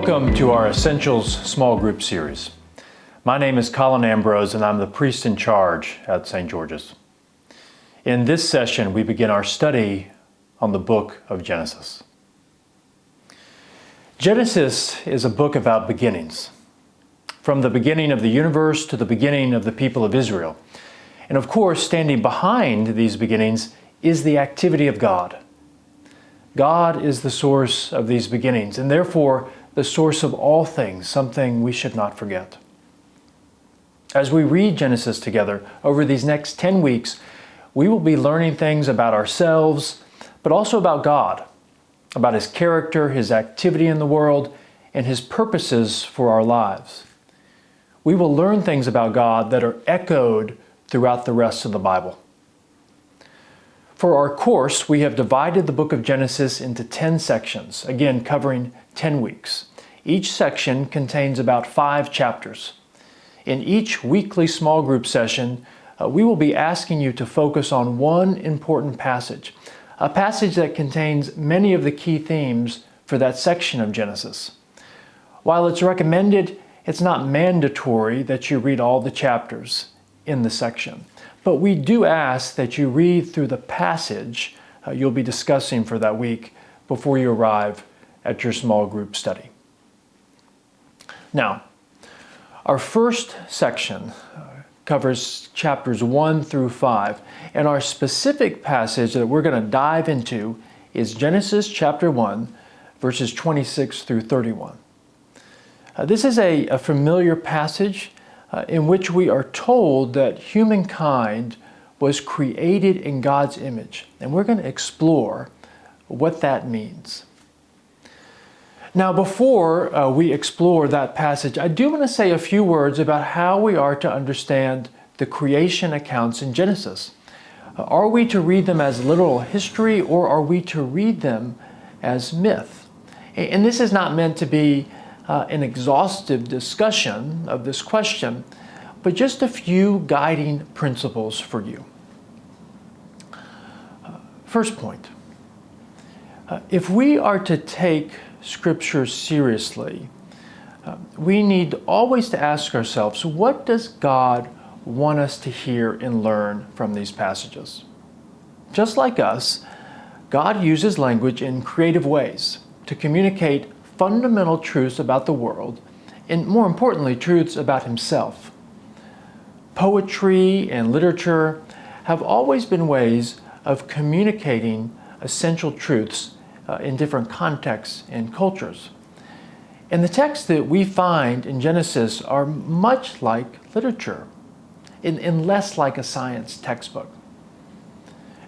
Welcome to our Essentials small group series. My name is Colin Ambrose and I'm the priest in charge at St. George's. In this session, we begin our study on the book of Genesis. Genesis is a book about beginnings, from the beginning of the universe to the beginning of the people of Israel. And of course, standing behind these beginnings is the activity of God. God is the source of these beginnings, and therefore the source of all things, something we should not forget. As we read Genesis together over these next 10 weeks, we will be learning things about ourselves, but also about God, about His character, His activity in the world, and His purposes for our lives. We will learn things about God that are echoed throughout the rest of the Bible. For our course, we have divided the book of Genesis into 10 sections, again covering 10 weeks. Each section contains about 5 chapters. In each weekly small group session, we will be asking you to focus on one important passage, a passage that contains many of the key themes for that section of Genesis. While it's recommended, it's not mandatory that you read all the chapters in the section. But we do ask that you read through the passage you'll be discussing for that week before you arrive at your small group study. Now, our first section covers chapters 1 through 5, and our specific passage that we're going to dive into is Genesis chapter 1, verses 26 through 31. This is a familiar passage in which we are told that humankind was created in God's image. And we're going to explore what that means. Now, before we explore that passage, I do want to say a few words about how we are to understand the creation accounts in Genesis. Are we to read them as literal history, or are we to read them as myth? And this is not meant to be an exhaustive discussion of this question, but just a few guiding principles for you. First point, if we are to take Scripture seriously, we need always to ask ourselves, what does God want us to hear and learn from these passages? Just like us, God uses language in creative ways to communicate fundamental truths about the world, and more importantly, truths about Himself. Poetry and literature have always been ways of communicating essential truths in different contexts and cultures. And the texts that we find in Genesis are much like literature, and less like a science textbook.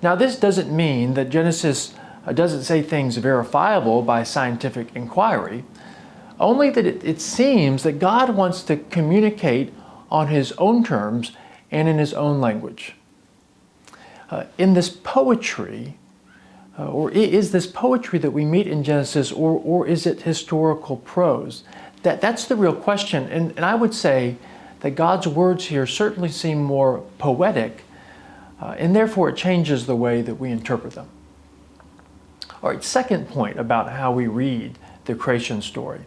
Now, this doesn't mean that Genesis doesn't say things verifiable by scientific inquiry, only that it seems that God wants to communicate on His own terms and in His own language. In this poetry, or is this poetry that we meet in Genesis, or is it historical prose? That's the real question, and I would say that God's words here certainly seem more poetic, and therefore it changes the way that we interpret them. All right, second point about how we read the creation story.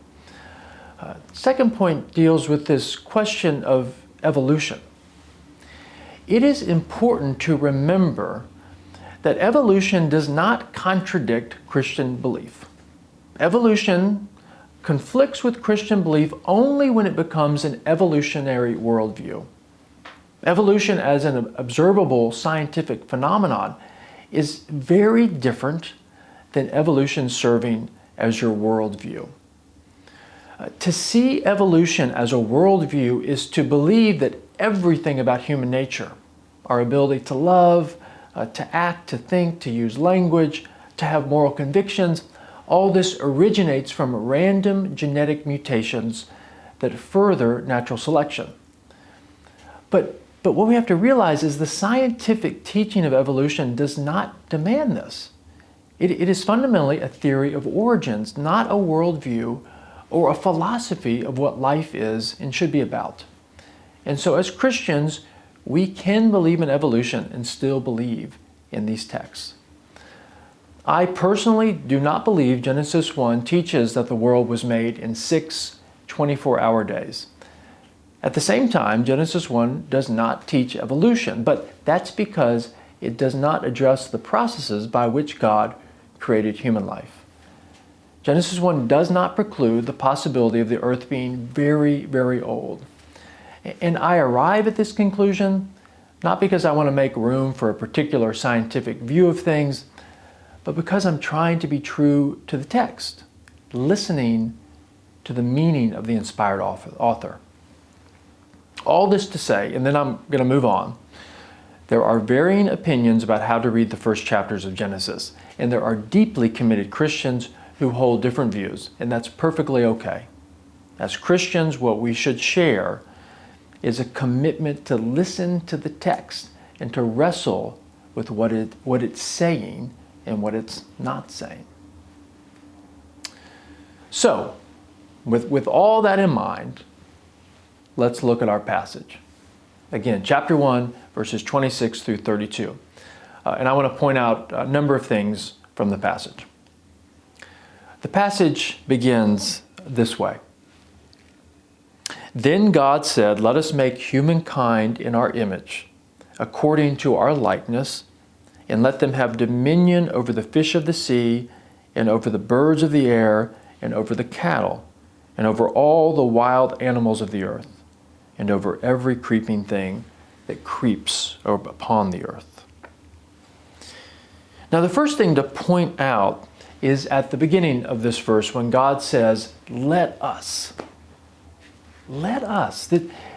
Second point deals with this question of evolution. It is important to remember that evolution does not contradict Christian belief. Evolution conflicts with Christian belief only when it becomes an evolutionary worldview. Evolution as an observable scientific phenomenon is very different than evolution serving as your worldview. To see evolution as a worldview is to believe that everything about human nature, our ability to love, to act, to think, to use language, to have moral convictions, all this originates from random genetic mutations that further natural selection. But what we have to realize is the scientific teaching of evolution does not demand this. It is fundamentally a theory of origins, not a worldview or a philosophy of what life is and should be about. And so as Christians, we can believe in evolution and still believe in these texts. I personally do not believe Genesis 1 teaches that the world was made in 6 24-hour days. At the same time, Genesis 1 does not teach evolution, but that's because it does not address the processes by which God created human life. Genesis 1 does not preclude the possibility of the earth being very, very old. And I arrive at this conclusion not because I want to make room for a particular scientific view of things, but because I'm trying to be true to the text, listening to the meaning of the inspired author. All this to say, and then I'm going to move on, there are varying opinions about how to read the first chapters of Genesis, and there are deeply committed Christians who hold different views, and that's perfectly okay. As Christians, what we should share is a commitment to listen to the text and to wrestle with what it's saying and what it's not saying. So, with all that in mind, let's look at our passage. Again, chapter 1, verses 26 through 32. And I want to point out a number of things from the passage. The passage begins this way. Then God said, "Let us make humankind in our image, according to our likeness, and let them have dominion over the fish of the sea, and over the birds of the air, and over the cattle, and over all the wild animals of the earth, and over every creeping thing that creeps upon the earth." Now, the first thing to point out is at the beginning of this verse when God says, "Let us." Let us.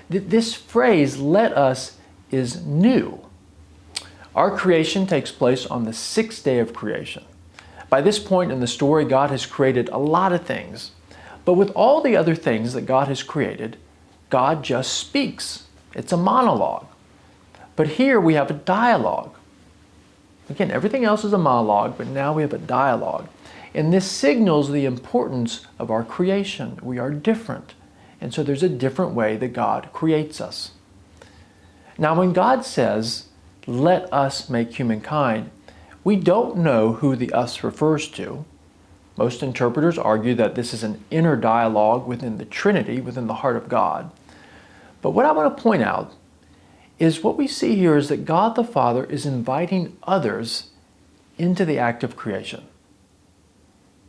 This phrase, "let us," is new. Our creation takes place on the 6th day of creation. By this point in the story, God has created a lot of things. But with all the other things that God has created, God just speaks. It's a monologue. But here we have a dialogue. Again, everything else is a monologue, but now we have a dialogue. And this signals the importance of our creation. We are different. And so there's a different way that God creates us. Now, when God says, "Let us make humankind," we don't know who the us refers to. Most interpreters argue that this is an inner dialogue within the Trinity, within the heart of God. But what I want to point out is what we see here is that God the Father is inviting others into the act of creation.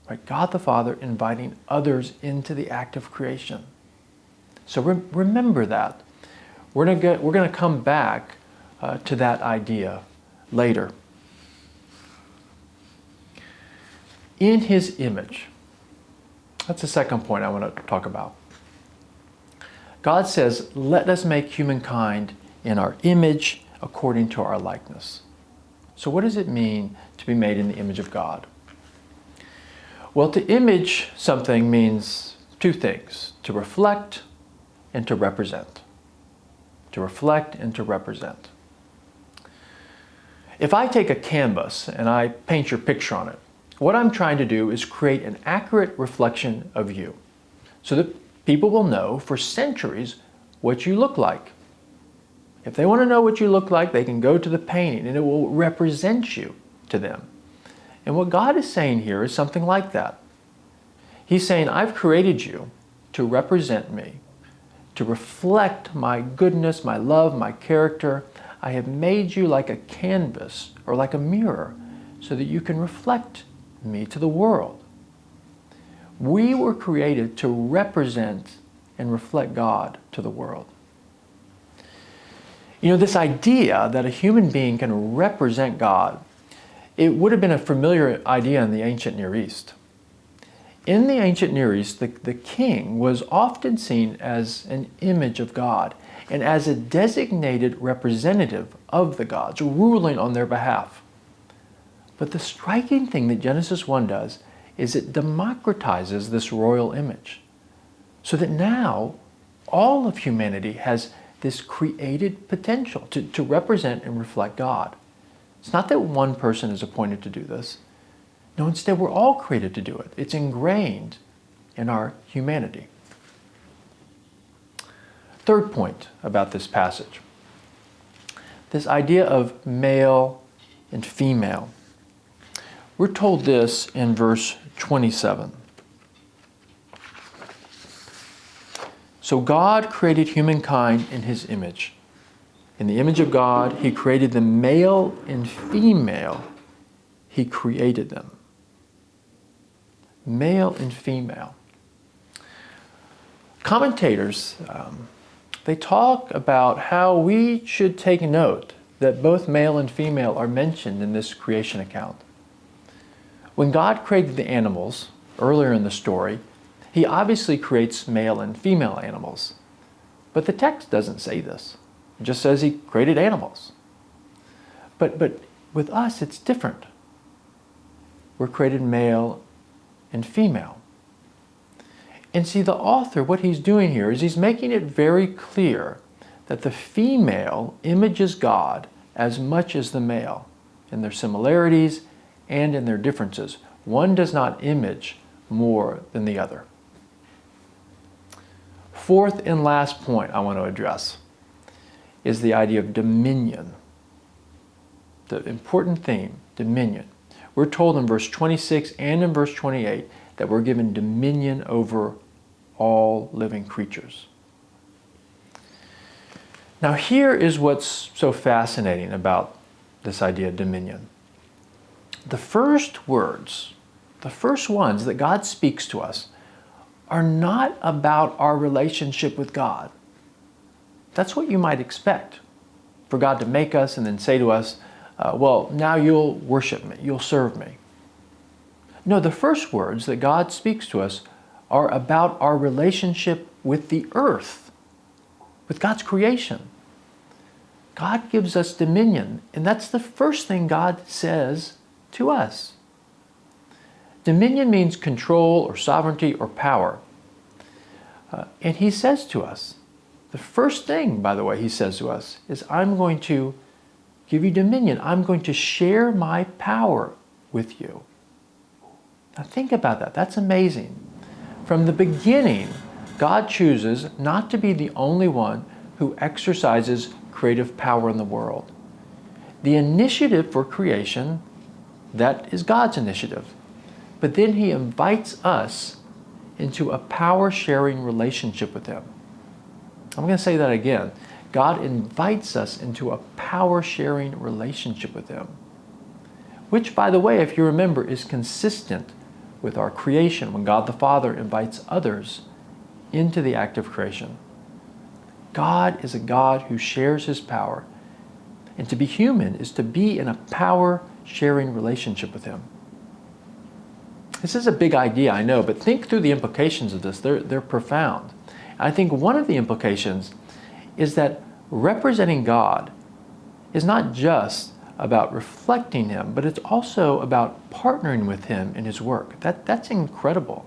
Right? God the Father inviting others into the act of creation. So remember that. We're going to come back to that idea later. In His image. That's the second point I want to talk about. God says, "Let us make humankind in our image according to our likeness." So what does it mean to be made in the image of God? Well, to image something means two things: to reflect and to represent. To reflect and to represent. If I take a canvas and I paint your picture on it, what I'm trying to do is create an accurate reflection of you so that people will know for centuries what you look like. If they want to know what you look like, they can go to the painting and it will represent you to them. And what God is saying here is something like that. He's saying, I've created you to represent me, to reflect my goodness, my love, my character. I have made you like a canvas or like a mirror so that you can reflect me to the world. We were created to represent and reflect God to the world. You know, this idea that a human being can represent God, it would have been a familiar idea in the ancient Near East. In the ancient Near East, the king was often seen as an image of God and as a designated representative of the gods, ruling on their behalf. But the striking thing that Genesis 1 does is it democratizes this royal image, so that now all of humanity has this created potential to represent and reflect God. It's not that one person is appointed to do this. No, instead we're all created to do it. It's ingrained in our humanity. Third point about this passage. This idea of male and female. We're told this in verse 27. So God created humankind in his image. In the image of God, he created them, male and female. He created them. Male and female. Commentators, they talk about how we should take note that both male and female are mentioned in this creation account. When God created the animals, earlier in the story, he obviously creates male and female animals. But the text doesn't say this. It just says he created animals. But with us, it's different. We're created male and female. And see, the author, what he's doing here is he's making it very clear that the female images God as much as the male in their similarities and in their differences. One does not image more than the other. Fourth and last point I want to address is the idea of dominion. The important theme, dominion. We're told in verse 26 and in verse 28 that we're given dominion over all living creatures. Now here is what's so fascinating about this idea of dominion. The first words, the first ones that God speaks to us are not about our relationship with God. That's what you might expect, for God to make us and then say to us, well, now you'll worship me, you'll serve me. No, the first words that God speaks to us are about our relationship with the earth, with God's creation. God gives us dominion, and that's the first thing God says to us. Dominion means control or sovereignty or power. And he says to us, the first thing, by the way, he says to us is, I'm going to give you dominion. I'm going to share my power with you. Now think about that. That's amazing. From the beginning, God chooses not to be the only one who exercises creative power in the world. The initiative for creation, that is God's initiative. But then he invites us into a power-sharing relationship with him. I'm going to say that again. God invites us into a power-sharing relationship with him. Which, by the way, if you remember, is consistent with our creation when God the Father invites others into the act of creation. God is a God who shares his power. And to be human is to be in a power-sharing relationship with him. This is a big idea, I know, but think through the implications of this. They're profound. I think one of the implications is that representing God is not just about reflecting him, but it's also about partnering with him in his work. That's incredible.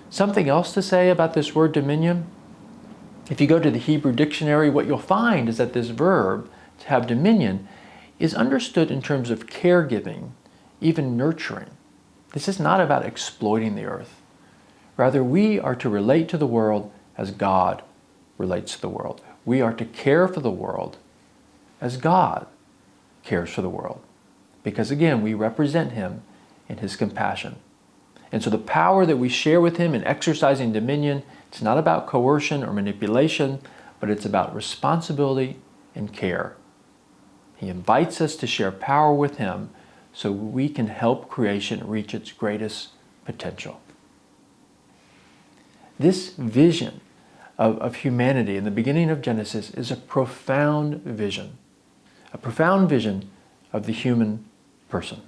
Something else to say about this word dominion? If you go to the Hebrew dictionary, what you'll find is that this verb, to have dominion, is understood in terms of caregiving, even nurturing. This is not about exploiting the earth. Rather, we are to relate to the world as God relates to the world. We are to care for the world as God cares for the world. Because again, we represent him in his compassion. And so the power that we share with him in exercising dominion, it's not about coercion or manipulation, but it's about responsibility and care. He invites us to share power with him so we can help creation reach its greatest potential. This vision of humanity in the beginning of Genesis is a profound vision of the human person.